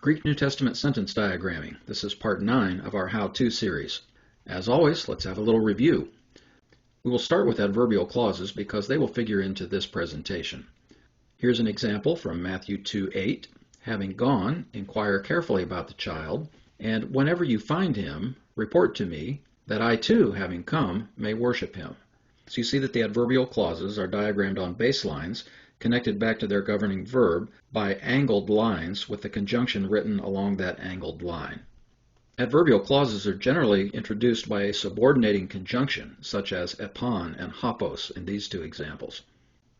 Greek New Testament sentence diagramming. This is part 9 of our how-to series. As always, let's have a little review. We will start with adverbial clauses because they will figure into this presentation. Here's an example from Matthew 2:8. Having gone, inquire carefully about the child, and whenever you find him, report to me, that I too, having come, may worship him. So you see that the adverbial clauses are diagrammed on baselines, connected back to their governing verb by angled lines with the conjunction written along that angled line. Adverbial clauses are generally introduced by a subordinating conjunction, such as epon and hopos in these two examples.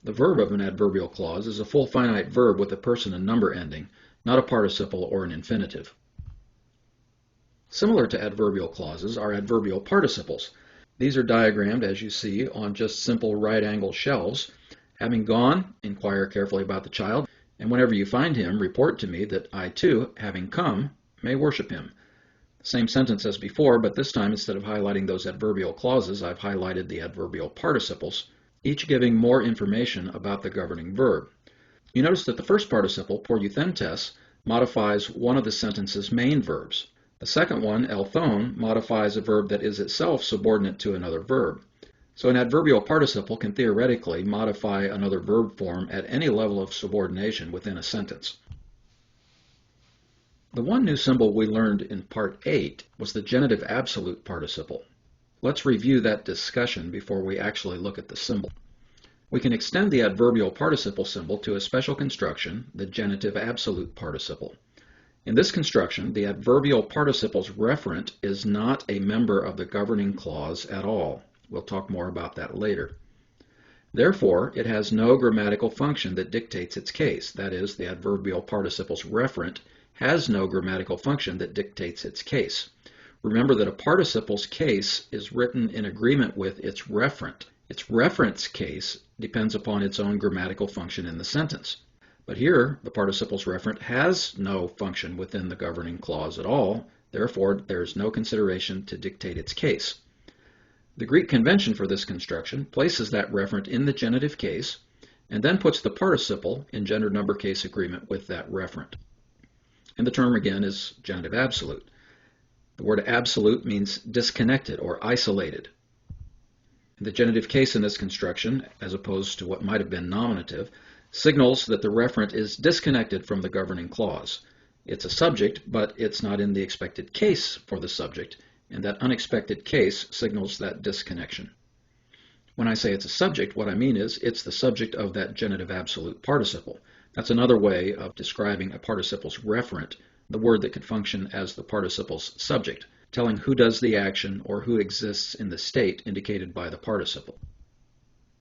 The verb of an adverbial clause is a full finite verb with a person and number ending, not a participle or an infinitive. Similar to adverbial clauses are adverbial participles. These are diagrammed, as you see, on just simple right-angled shelves. Having gone, inquire carefully about the child, and whenever you find him, report to me that I too, having come, may worship him. Same sentence as before, but this time instead of highlighting those adverbial clauses, I've highlighted the adverbial participles, each giving more information about the governing verb. You notice that the first participle, poreuthentes, modifies one of the sentence's main verbs. The second one, elthon, modifies a verb that is itself subordinate to another verb. So an adverbial participle can theoretically modify another verb form at any level of subordination within a sentence. The one new symbol we learned in Part 8 was the genitive absolute participle. Let's review that discussion before we actually look at the symbol. We can extend the adverbial participle symbol to a special construction, the genitive absolute participle. In this construction, the adverbial participle's referent is not a member of the governing clause at all. We'll talk more about that later. Therefore, it has no grammatical function that dictates its case. That is, the adverbial participle's referent has no grammatical function that dictates its case. Remember that a participle's case is written in agreement with its referent. Its referent's case depends upon its own grammatical function in the sentence. But here, the participle's referent has no function within the governing clause at all. Therefore, there is no consideration to dictate its case. The Greek convention for this construction places that referent in the genitive case and then puts the participle in gender number case agreement with that referent. And the term again is genitive absolute. The word absolute means disconnected or isolated. The genitive case in this construction, as opposed to what might have been nominative, signals that the referent is disconnected from the governing clause. It's a subject, but it's not in the expected case for the subject, and that unexpected case signals that disconnection. When I say it's a subject, what I mean is it's the subject of that genitive absolute participle. That's another way of describing a participle's referent, the word that could function as the participle's subject, telling who does the action or who exists in the state indicated by the participle.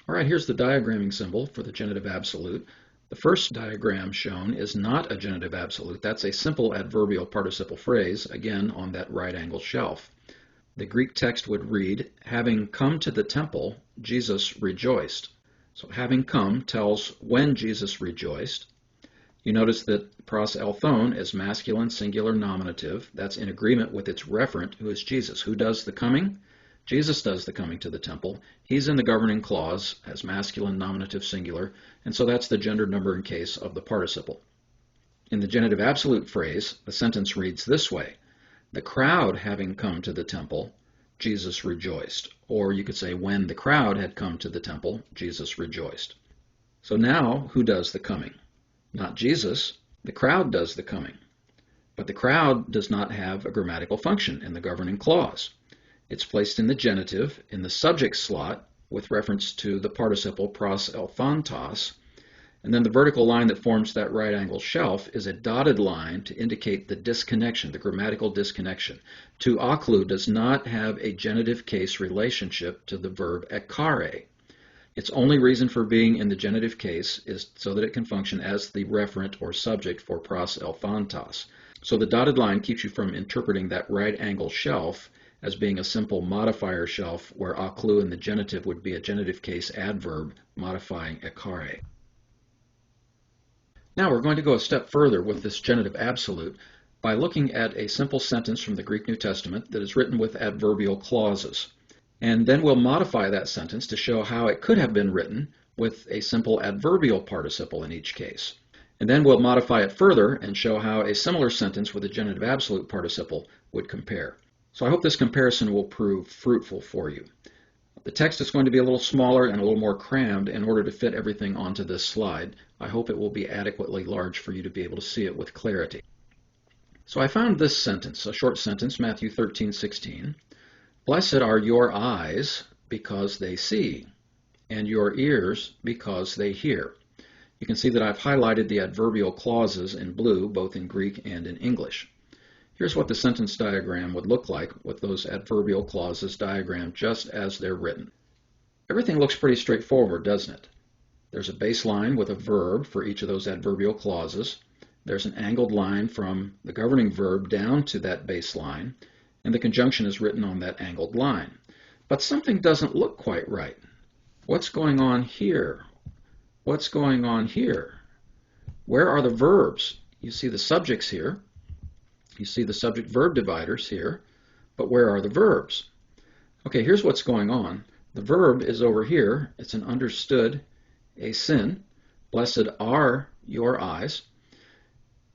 All right, here's the diagramming symbol for the genitive absolute. The first diagram shown is not a genitive absolute. That's a simple adverbial participle phrase, again on that right-angled shelf. The Greek text would read, having come to the temple, Jesus rejoiced. So having come tells when Jesus rejoiced. You notice that pros elthon is masculine singular nominative. That's in agreement with its referent, who is Jesus. Who does the coming? Jesus does the coming to the temple. He's in the governing clause as masculine nominative singular, and so that's the gender number in case of the participle. In the genitive absolute phrase, the sentence reads this way: the crowd having come to the temple, Jesus rejoiced. Or you could say, when the crowd had come to the temple, Jesus rejoiced. So now, who does the coming? Not Jesus. The crowd does the coming. But the crowd does not have a grammatical function in the governing clause. It's placed in the genitive, in the subject slot, with reference to the participle pros elthontos, and then the vertical line that forms that right-angled shelf is a dotted line to indicate the disconnection, the grammatical disconnection. To aklu does not have a genitive case relationship to the verb ekkare. Its only reason for being in the genitive case is so that it can function as the referent or subject for pros elthontos. So the dotted line keeps you from interpreting that right-angled shelf as being a simple modifier shelf where aklu in the genitive would be a genitive case adverb modifying ekkare. Now we're going to go a step further with this genitive absolute by looking at a simple sentence from the Greek New Testament that is written with adverbial clauses. And then we'll modify that sentence to show how it could have been written with a simple adverbial participle in each case. And then we'll modify it further and show how a similar sentence with a genitive absolute participle would compare. So I hope this comparison will prove fruitful for you. The text is going to be a little smaller and a little more crammed in order to fit everything onto this slide. I hope it will be adequately large for you to be able to see it with clarity. So I found this sentence, a short sentence, Matthew 13:16. Blessed are your eyes because they see, and your ears because they hear. You can see that I've highlighted the adverbial clauses in blue, both in Greek and in English. Here's what the sentence diagram would look like with those adverbial clauses diagrammed just as they're written. Everything looks pretty straightforward, doesn't it? There's a baseline with a verb for each of those adverbial clauses. There's an angled line from the governing verb down to that baseline, and the conjunction is written on that angled line. But something doesn't look quite right. What's going on here? What's going on here? Where are the verbs? You see the subjects here. You see the subject-verb dividers here, but where are the verbs? Okay, here's what's going on. The verb is over here. It's an understood asin. Blessed are your eyes.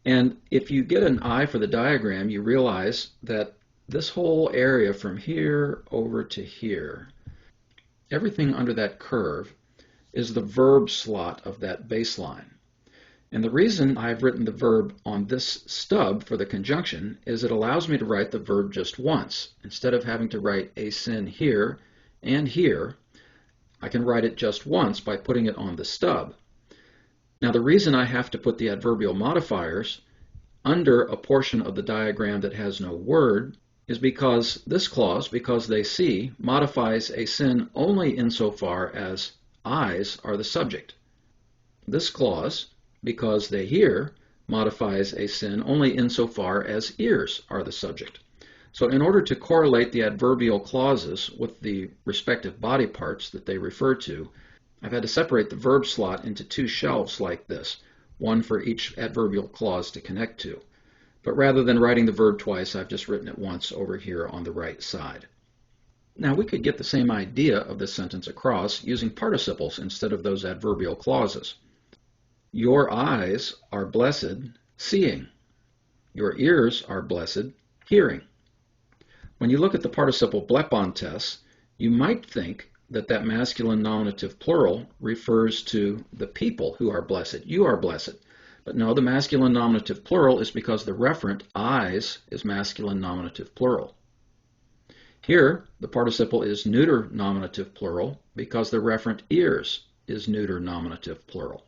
And if you get an eye for the diagram, you realize that this whole area from here over to here, everything under that curve is the verb slot of that baseline. And the reason I've written the verb on this stub for the conjunction is it allows me to write the verb just once. Instead of having to write asin here and here, I can write it just once by putting it on the stub. Now the reason I have to put the adverbial modifiers under a portion of the diagram that has no word is because this clause, because they see, modifies asin only insofar as eyes are the subject. This clause, because they hear, modifies asin only insofar as ears are the subject. So in order to correlate the adverbial clauses with the respective body parts that they refer to, I've had to separate the verb slot into two shelves like this, one for each adverbial clause to connect to. But rather than writing the verb twice, I've just written it once over here on the right side. Now we could get the same idea of this sentence across using participles instead of those adverbial clauses. Your eyes are blessed seeing. Your ears are blessed hearing. When you look at the participle blepontes, you might think that that masculine nominative plural refers to the people who are blessed. You are blessed. But no, the masculine nominative plural is because the referent eyes is masculine nominative plural. Here, the participle is neuter nominative plural because the referent ears is neuter nominative plural.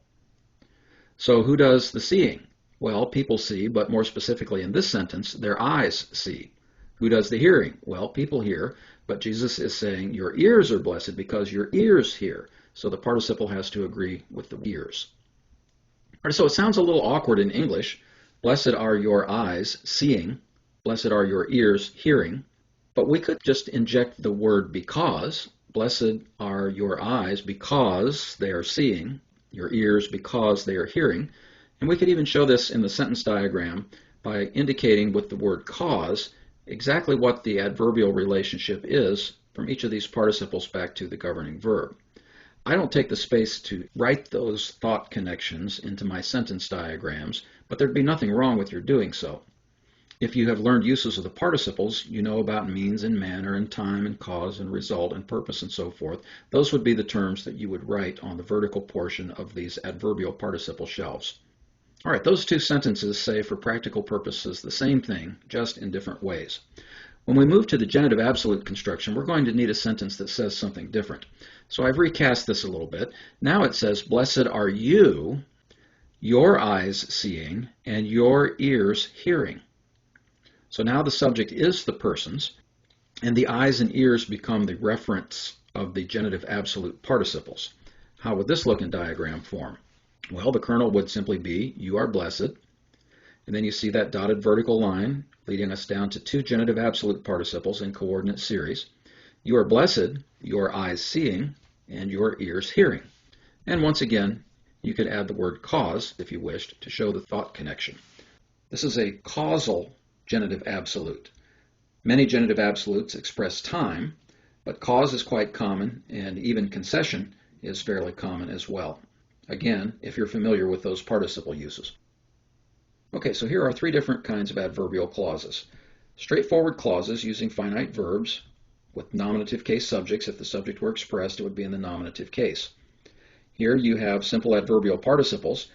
So who does the seeing? Well, people see, but more specifically in this sentence, their eyes see. Who does the hearing? Well, people hear, but Jesus is saying your ears are blessed because your ears hear. So the participle has to agree with the ears. All right, so it sounds a little awkward in English. Blessed are your eyes seeing. Blessed are your ears hearing. But we could just inject the word because. Blessed are your eyes because they are seeing. Your ears because they are hearing. And we could even show this in the sentence diagram by indicating with the word cause exactly what the adverbial relationship is from each of these participles back to the governing verb. I don't take the space to write those thought connections into my sentence diagrams, but there'd be nothing wrong with your doing so. If you have learned uses of the participles, you know about means and manner and time and cause and result and purpose and so forth. Those would be the terms that you would write on the vertical portion of these adverbial participle shelves. All right, those two sentences say for practical purposes the same thing, just in different ways. When we move to the genitive absolute construction, we're going to need a sentence that says something different. So I've recast this a little bit. Now it says, blessed are you, your eyes seeing, and your ears hearing. So now the subject is the persons, and the eyes and ears become the reference of the genitive absolute participles. How would this look in diagram form? Well, the kernel would simply be, you are blessed, and then you see that dotted vertical line leading us down to two genitive absolute participles in coordinate series. You are blessed, your eyes seeing, and your ears hearing. And once again, you could add the word cause, if you wished, to show the thought connection. This is a causal genitive absolute. Many genitive absolutes express time, but cause is quite common, and even concession is fairly common as well. Again, if you're familiar with those participle uses. Okay, so here are three different kinds of adverbial clauses. Straightforward clauses using finite verbs with nominative case subjects. If the subject were expressed, it would be in the nominative case. Here you have simple adverbial participles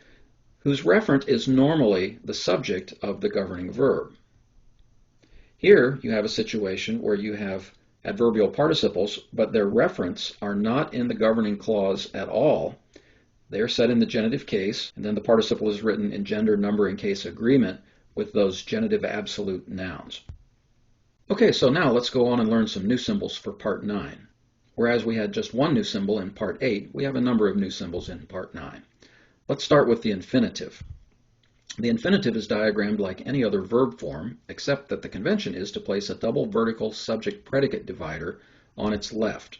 whose referent is normally the subject of the governing verb. Here you have a situation where you have adverbial participles, but their referents are not in the governing clause at all. They are set in the genitive case, and then the participle is written in gender, number, and case agreement with those genitive absolute nouns. Okay, so now let's go on and learn some new symbols for Part 9. Whereas we had just one new symbol in Part 8, we have a number of new symbols in Part 9. Let's start with the infinitive. The infinitive is diagrammed like any other verb form, except that the convention is to place a double vertical subject-predicate divider on its left.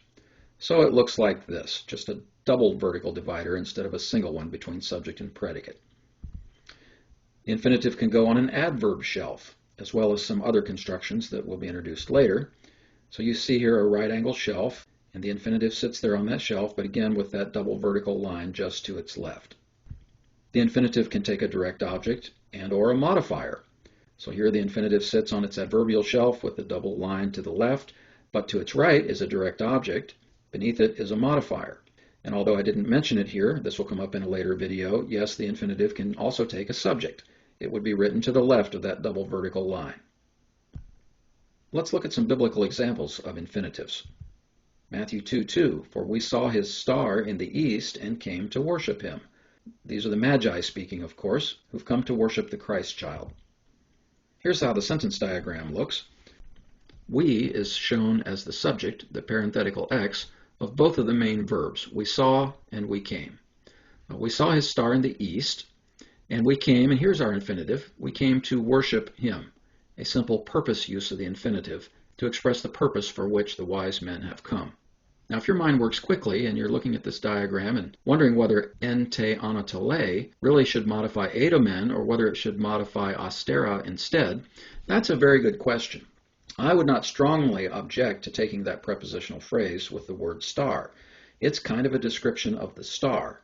So it looks like this, just a double vertical divider instead of a single one between subject and predicate. The infinitive can go on an adverb shelf, as well as some other constructions that will be introduced later. So you see here a right-angle shelf, and the infinitive sits there on that shelf, but again with that double vertical line just to its left. The infinitive can take a direct object and or a modifier. So here the infinitive sits on its adverbial shelf with the double line to the left, but to its right is a direct object. Beneath it is a modifier. And although I didn't mention it here, this will come up in a later video, yes, the infinitive can also take a subject. It would be written to the left of that double vertical line. Let's look at some biblical examples of infinitives. Matthew 2:2, for we saw his star in the east and came to worship him. These are the Magi speaking, of course, who've come to worship the Christ child. Here's how the sentence diagram looks. We is shown as the subject, the parenthetical X, of both of the main verbs. We saw and we came. We saw his star in the east, and we came, and here's our infinitive, we came to worship him, a simple purpose use of the infinitive to express the purpose for which the wise men have come. Now, if your mind works quickly and you're looking at this diagram and wondering whether en te anatole really should modify edomen or whether it should modify astera instead, that's a very good question. I would not strongly object to taking that prepositional phrase with the word star. It's kind of a description of the star.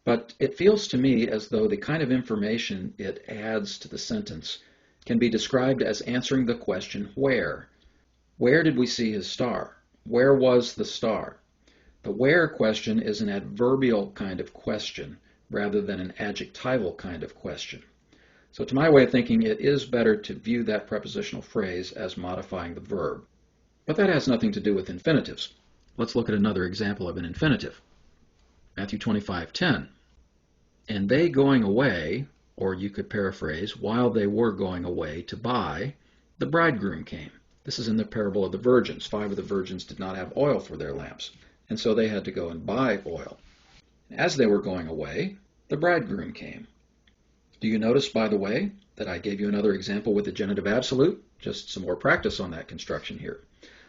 But it feels to me as though the kind of information it adds to the sentence can be described as answering the question where. Where did we see his star? Where was the star? The where question is an adverbial kind of question rather than an adjectival kind of question. So to my way of thinking, it is better to view that prepositional phrase as modifying the verb. But that has nothing to do with infinitives. Let's look at another example of an infinitive. Matthew 25:10. And they going away, or you could paraphrase, while they were going away to buy, the bridegroom came. This is in the parable of the virgins. 5 of the virgins did not have oil for their lamps, and so they had to go and buy oil. As they were going away, the bridegroom came. Do you notice, by the way, that I gave you another example with the genitive absolute? Just some more practice on that construction here.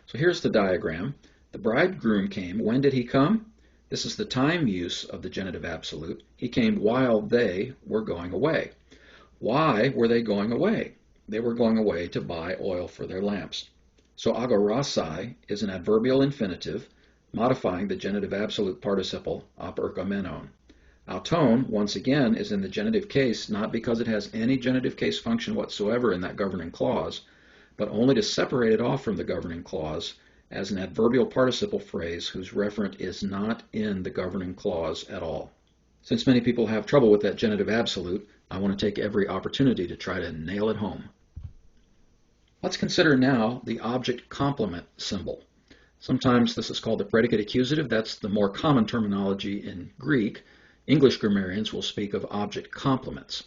So here's the diagram. The bridegroom came. When did he come? This is the time use of the genitive absolute. He came while they were going away. Why were they going away? They were going away to buy oil for their lamps. So agorasai is an adverbial infinitive modifying the genitive absolute participle apergomenon. Auton, once again, is in the genitive case not because it has any genitive case function whatsoever in that governing clause, but only to separate it off from the governing clause as an adverbial participle phrase whose referent is not in the governing clause at all. Since many people have trouble with that genitive absolute, I want to take every opportunity to try to nail it home. Let's consider now the object complement symbol. Sometimes this is called the predicate accusative. That's the more common terminology in Greek. English grammarians will speak of object complements.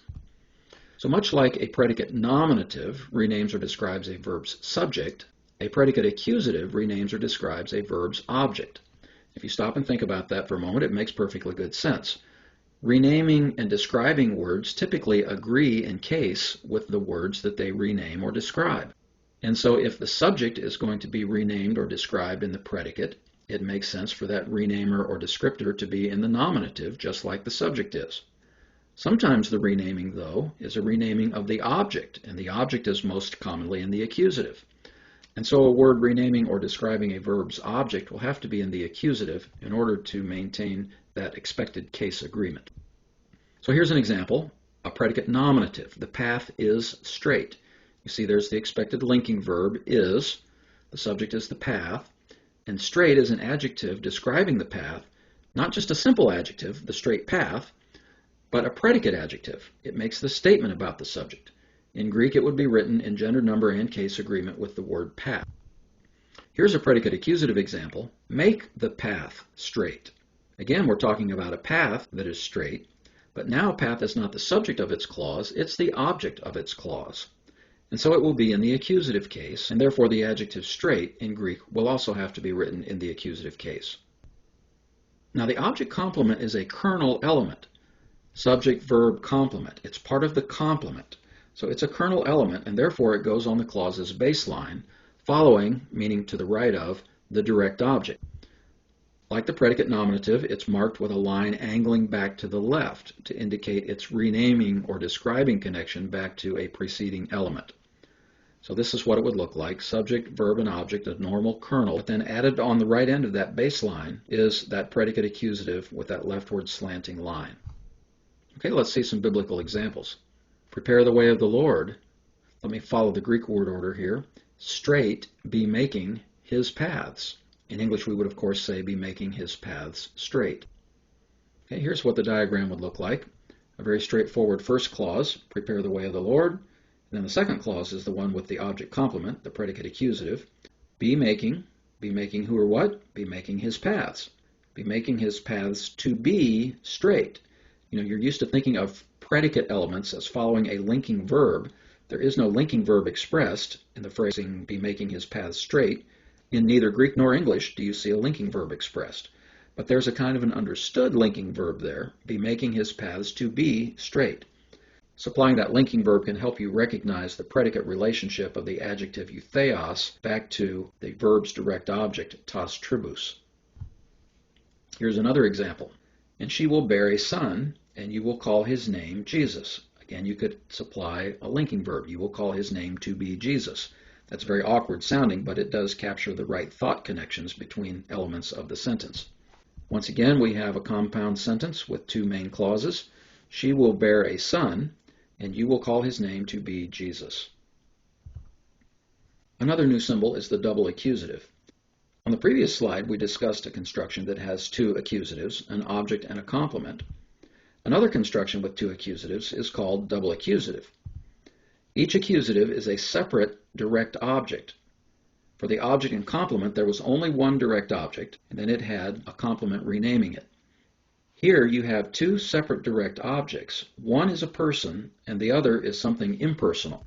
So much like a predicate nominative renames or describes a verb's subject, a predicate accusative renames or describes a verb's object. If you stop and think about that for a moment, it makes perfectly good sense. Renaming and describing words typically agree in case with the words that they rename or describe. And so if the subject is going to be renamed or described in the predicate, it makes sense for that renamer or descriptor to be in the nominative, just like the subject is. Sometimes the renaming, though, is a renaming of the object, and the object is most commonly in the accusative. And so a word renaming or describing a verb's object will have to be in the accusative in order to maintain that expected case agreement. So here's an example, a predicate nominative. The path is straight. You see there's the expected linking verb is, the subject is the path, and straight is an adjective describing the path, not just a simple adjective, the straight path, but a predicate adjective. It makes the statement about the subject. In Greek, it would be written in gender, number, and case agreement with the word path. Here's a predicate accusative example. Make the path straight. Again, we're talking about a path that is straight, but now path is not the subject of its clause, it's the object of its clause. And so it will be in the accusative case, and therefore the adjective straight in Greek will also have to be written in the accusative case. Now the object complement is a kernel element. Subject-verb complement. It's part of the complement. So it's a kernel element, and therefore it goes on the clause's baseline, following, meaning to the right of, the direct object. Like the predicate nominative, it's marked with a line angling back to the left to indicate its renaming or describing connection back to a preceding element. So this is what it would look like. Subject, verb, and object, a normal kernel. But then added on the right end of that baseline is that predicate accusative with that leftward slanting line. Okay, let's see some biblical examples. Prepare the way of the Lord. Let me follow the Greek word order here. Straight, be making his paths. In English, we would, of course, say be making his paths straight. Okay, here's what the diagram would look like. A very straightforward first clause, prepare the way of the Lord. And then the second clause is the one with the object complement, the predicate accusative. Be making who or what? Be making his paths. Be making his paths to be straight. You know, you're used to thinking of predicate elements as following a linking verb. There is no linking verb expressed in the phrasing, be making his paths straight. In neither Greek nor English do you see a linking verb expressed. But there's a kind of an understood linking verb there, be making his paths to be straight. Supplying that linking verb can help you recognize the predicate relationship of the adjective eutheos back to the verb's direct object, tas tribus. Here's another example. And she will bear a son, and you will call his name Jesus. Again, you could supply a linking verb. You will call his name to be Jesus. That's very awkward sounding, but it does capture the right thought connections between elements of the sentence. Once again, we have a compound sentence with two main clauses. She will bear a son, and you will call his name to be Jesus. Another new symbol is the double accusative. On the previous slide, we discussed a construction that has two accusatives, an object and a complement. Another construction with two accusatives is called double accusative. Each accusative is a separate direct object. For the object and complement, there was only one direct object, and then it had a complement renaming it. Here you have two separate direct objects. One is a person, and the other is something impersonal.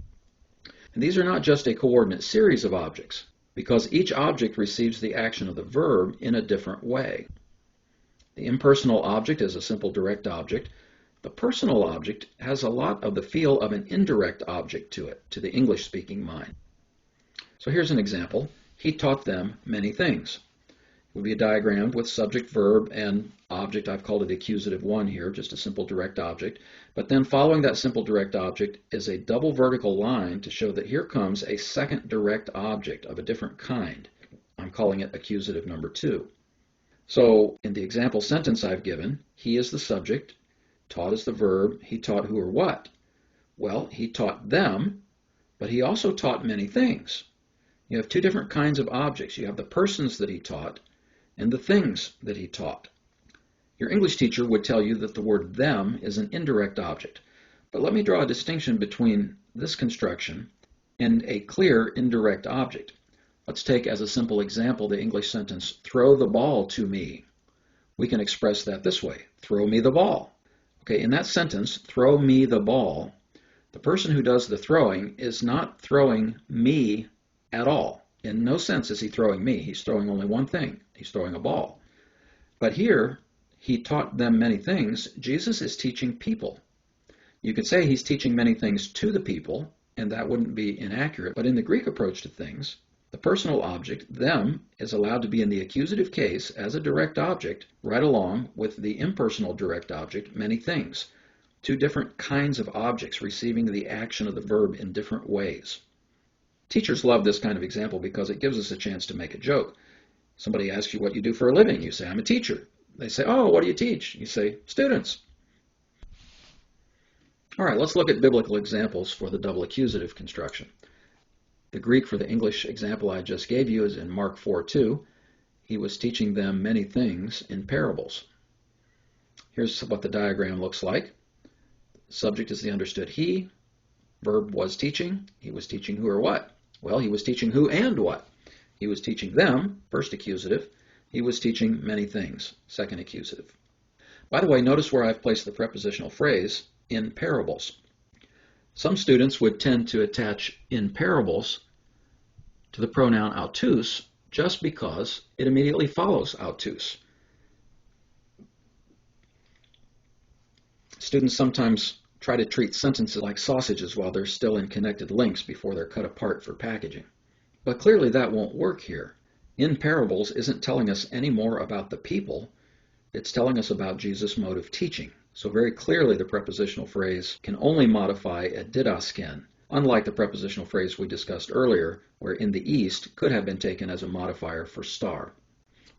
And these are not just a coordinate series of objects, because each object receives the action of the verb in a different way. The impersonal object is a simple direct object. The personal object has a lot of the feel of an indirect object to it, to the English-speaking mind. So here's an example. He taught them many things. It would be diagrammed with subject, verb, and object. I've called it accusative 1 here, just a simple direct object. But then following that simple direct object is a double vertical line to show that here comes a second direct object of a different kind. I'm calling it accusative number 2. So in the example sentence I've given, he is the subject, taught is the verb, he taught who or what? Well, he taught them, but he also taught many things. You have two different kinds of objects. You have the persons that he taught and the things that he taught. Your English teacher would tell you that the word them is an indirect object. But let me draw a distinction between this construction and a clear indirect object. Let's take as a simple example the English sentence, throw the ball to me. We can express that this way, throw me the ball. Okay, in that sentence, throw me the ball, the person who does the throwing is not throwing me at all. In no sense is he throwing me. He's throwing only one thing. He's throwing a ball. But here, he taught them many things. Jesus is teaching people. You could say he's teaching many things to the people, and that wouldn't be inaccurate. But in the Greek approach to things, the personal object, them, is allowed to be in the accusative case as a direct object right along with the impersonal direct object, many things. Two different kinds of objects receiving the action of the verb in different ways. Teachers love this kind of example because it gives us a chance to make a joke. Somebody asks you what you do for a living. You say, I'm a teacher. They say, oh, what do you teach? You say, students. All right, let's look at biblical examples for the double accusative construction. The Greek for the English example I just gave you is in Mark 4:2. He was teaching them many things in parables. Here's what the diagram looks like. Subject is the understood he. Verb was teaching. He was teaching who or what? Well, he was teaching who and what. He was teaching them, first accusative. He was teaching many things, second accusative. By the way, notice where I've placed the prepositional phrase, in parables. Some students would tend to attach in parables to the pronoun autus just because it immediately follows autus. Students sometimes try to treat sentences like sausages while they're still in connected links before they're cut apart for packaging. But clearly that won't work here. In parables isn't telling us any more about the people, it's telling us about Jesus' mode of teaching. So very clearly the prepositional phrase can only modify a didasken, unlike the prepositional phrase we discussed earlier, where in the East could have been taken as a modifier for star.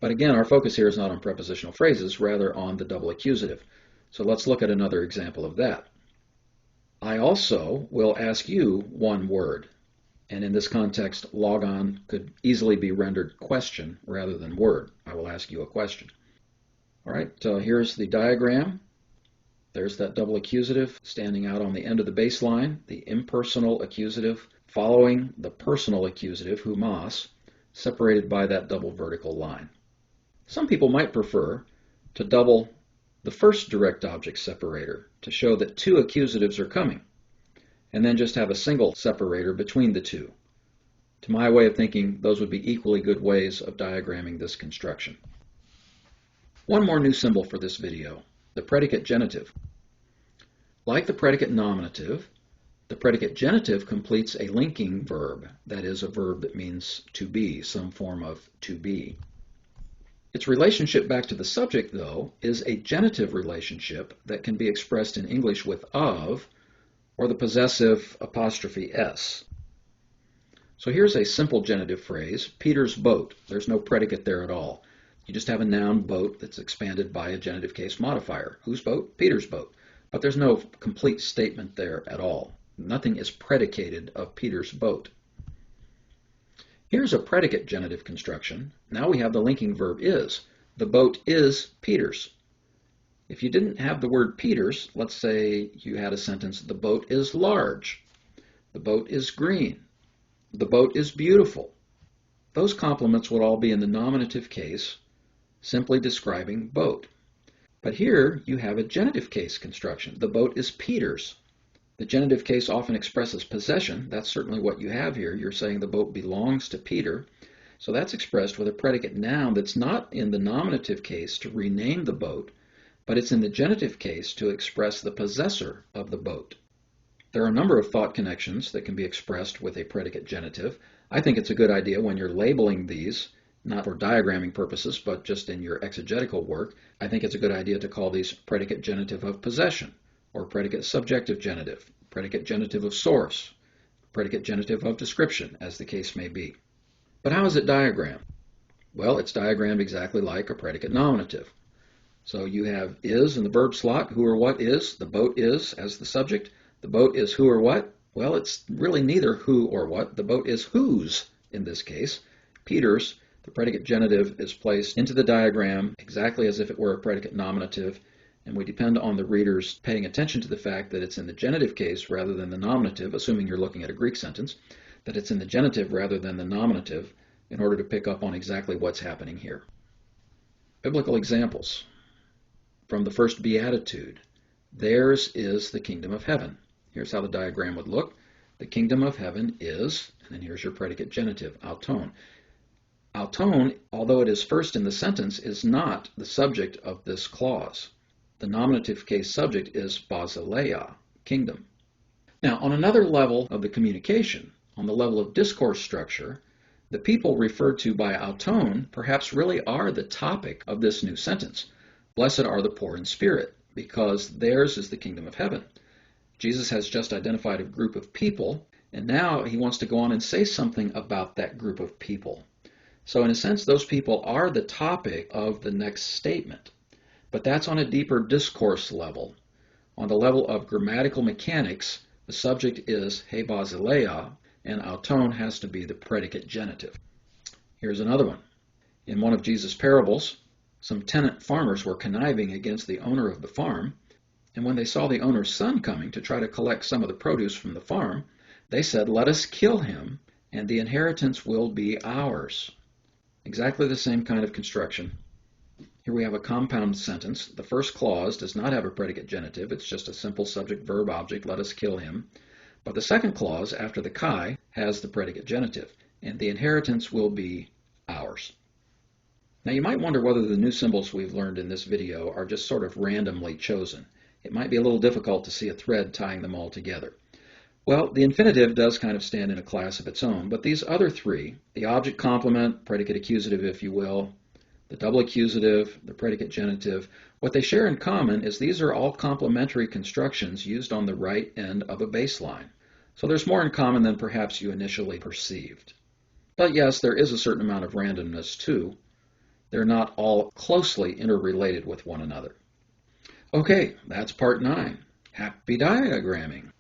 But again, our focus here is not on prepositional phrases, rather on the double accusative. So let's look at another example of that. I also will ask you one word. And in this context, logon could easily be rendered question rather than word. I will ask you a question. All right, here's the diagram. There's that double accusative standing out on the end of the baseline, the impersonal accusative following the personal accusative, humas, separated by that double vertical line. Some people might prefer to double the first direct object separator to show that two accusatives are coming, and then just have a single separator between the two. To my way of thinking, those would be equally good ways of diagramming this construction. One more new symbol for this video, the predicate genitive. Like the predicate nominative, the predicate genitive completes a linking verb, that is, a verb that means to be, some form of to be. Its relationship back to the subject, though, is a genitive relationship that can be expressed in English with of, or the possessive apostrophe s. So here's a simple genitive phrase, Peter's boat. There's no predicate there at all. You just have a noun boat that's expanded by a genitive case modifier. Whose boat? Peter's boat. But there's no complete statement there at all. Nothing is predicated of Peter's boat. Here's a predicate genitive construction. Now we have the linking verb is. The boat is Peter's. If you didn't have the word Peter's, let's say you had a sentence, the boat is large. The boat is green. The boat is beautiful. Those complements would all be in the nominative case, simply describing boat. But here you have a genitive case construction. The boat is Peter's. The genitive case often expresses possession. That's certainly what you have here. You're saying the boat belongs to Peter. So that's expressed with a predicate noun that's not in the nominative case to rename the boat, but it's in the genitive case to express the possessor of the boat. There are a number of thought connections that can be expressed with a predicate genitive. I think it's a good idea when you're labeling these, not for diagramming purposes, but just in your exegetical work, I think it's a good idea to call these predicate genitive of possession, or predicate subjective genitive, predicate genitive of source, predicate genitive of description, as the case may be. But how is it diagrammed? Well, it's diagrammed exactly like a predicate nominative. So you have is in the verb slot, who or what is, the boat is as the subject. The boat is who or what? Well, it's really neither who or what. The boat is whose in this case. Peter's. The predicate genitive is placed into the diagram exactly as if it were a predicate nominative, and we depend on the readers paying attention to the fact that it's in the genitive case rather than the nominative, assuming you're looking at a Greek sentence, that it's in the genitive rather than the nominative in order to pick up on exactly what's happening here. Biblical examples from the first beatitude. Theirs is the kingdom of heaven. Here's how the diagram would look. The kingdom of heaven is, and then here's your predicate genitive, auton. Auton, although it is first in the sentence, is not the subject of this clause. The nominative case subject is basileia, kingdom. Now, on another level of the communication, on the level of discourse structure, the people referred to by auton perhaps really are the topic of this new sentence. Blessed are the poor in spirit, because theirs is the kingdom of heaven. Jesus has just identified a group of people, And now he wants to go on and say something about that group of people. So in a sense, those people are the topic of the next statement. But that's on a deeper discourse level. On the level of grammatical mechanics, the subject is he basileia, and auton has to be the predicate genitive. Here's another one. In one of Jesus' parables, some tenant farmers were conniving against the owner of the farm, and when they saw the owner's son coming to try to collect some of the produce from the farm, they said, "Let us kill him, and the inheritance will be ours." Exactly the same kind of construction. Here we have a compound sentence. The first clause does not have a predicate genitive. It's just a simple subject-verb-object, let us kill him. But the second clause, after the chi, has the predicate genitive, and the inheritance will be ours. Now you might wonder whether the new symbols we've learned in this video are just sort of randomly chosen. It might be a little difficult to see a thread tying them all together. Well, the infinitive does kind of stand in a class of its own, but these other three, the object complement, predicate accusative if you will, the double accusative, the predicate genitive, what they share in common is these are all complementary constructions used on the right end of a baseline. So there's more in common than perhaps you initially perceived. But yes, there is a certain amount of randomness too. They're not all closely interrelated with one another. Okay, that's part 9. Happy diagramming!